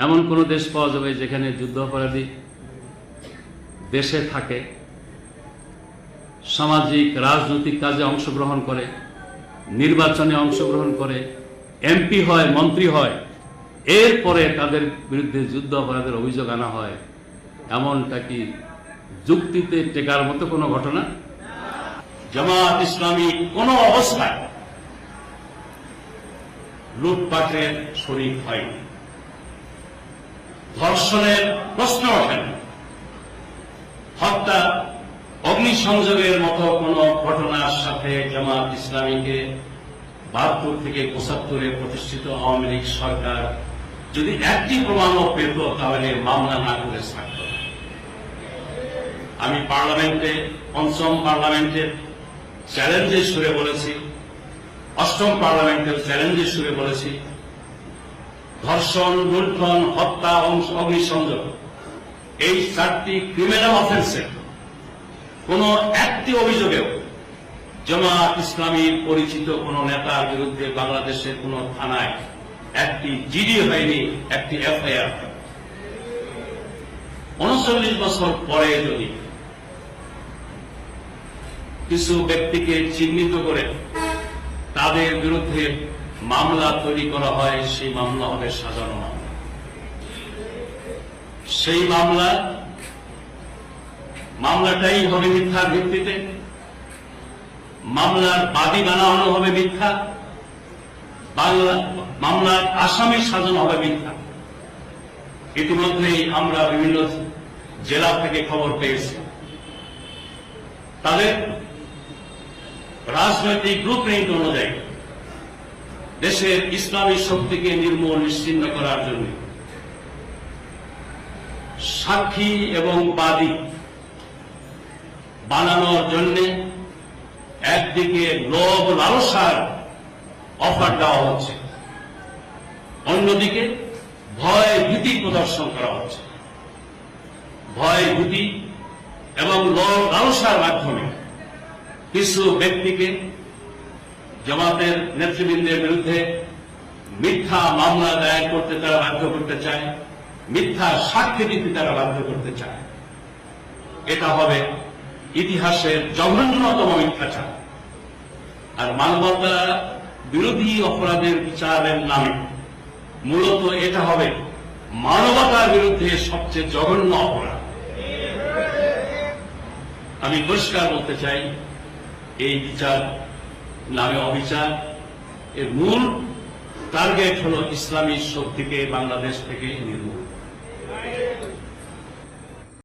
এমন কোন দেশ পাওয়া যাবে যেখানে যুদ্ধাপরাধী দেশে থাকে, সামাজিক রাজনৈতিক কাজে অংশগ্রহণ করে, নির্বাচনে অংশগ্রহণ করে, এমপি হয়, মন্ত্রী হয়, এরপরে তাদের বিরুদ্ধে যুদ্ধ অপরাধের অভিযোগ আনা হয়? এমনটা কি যুক্তিতে টেকার মতো কোনো ঘটনা? জামাত ইসলামী কোন অবস্থায় লুটপাটের শরীক হয়নি, ধর্ষণের প্রশ্ন ওঠেনি, হত্যা, অগ্নিসংযোগের মতো কোন ঘটনার সাথে জামাত ইসলামীকে ৭২ থেকে ৭৫ প্রতিষ্ঠিত আওয়ামী লীগ সরকার যদি একটি প্রমাণও পেত তাহলে মামলা না করে থাকত। আমি পার্লামেন্টে, পঞ্চম পার্লামেন্টের চ্যালেঞ্জের সুরে বলেছি, অষ্টম পার্লামেন্টের চ্যালেঞ্জের সুরে বলেছি, ধর্ষণ, লুণ্ঠন, হত্যা, অগ্নিসংযোগ এই 4টি ক্রিমিনাল অফেন্সের কোন একটি অভিযোগেও জামাত ইসলামীর পরিচিত কোন নেতার বিরুদ্ধে বাংলাদেশের কোন থানায় একটি জিডি হয়নি, একটি এফআইআর। 39 বছর পরে যদি কিছু ব্যক্তিকে চিহ্নিত করে তাদের বিরুদ্ধে মামলা তৈরি করা হয়, সেই মামলা হবে সাজানো মামলা। সেই মামলাটাই হবে মিথ্যার ভিত্তিতে, মামলার বাদী বানানো হবে মিথ্যা, মামলার আসামি সাজানো হবে মিথ্যা। ইতিমধ্যেই আমরা বিভিন্ন জেলা থেকে খবর পেয়েছি, তাদের রাজনৈতিক ব্লুপ্রিন্ট অনুযায়ী দেশের ইসলামী শক্তিকে নির্মূল নিশ্চিহ্ন করার জন্য সাক্ষী এবং বাদী বানানোর জন্য একদিকে লোভ লালসার অফার দেওয়া হচ্ছে, অন্যদিকে ভয় ভীতি প্রদর্শন করা হচ্ছে। ভয় ভীতি এবং লোভ লালসার মাধ্যমে কিছু ব্যক্তিকে জামাতের নেতৃবৃন্দের বিরুদ্ধে মিথ্যা মামলা দায়ের করতে তারা বাধ্য করতে চায়, মিথ্যা সাক্ষী দিতে তারা বাধ্য করতে চায়। এটা হবে ইতিহাসের জঘন্যতম মিথ্যাচার। আর মানবতা বিরোধী অপরাধের বিচারের নামে মূলত এটা হবে মানবতার বিরুদ্ধে সবচেয়ে জঘন্য অপরাধ। আমি পরিষ্কার বলতে চাই, এই বিচার নামে অবিচার, এর মূল টার্গেট হল ইসলামী শক্তিকে বাংলাদেশ থেকে নির্মূল।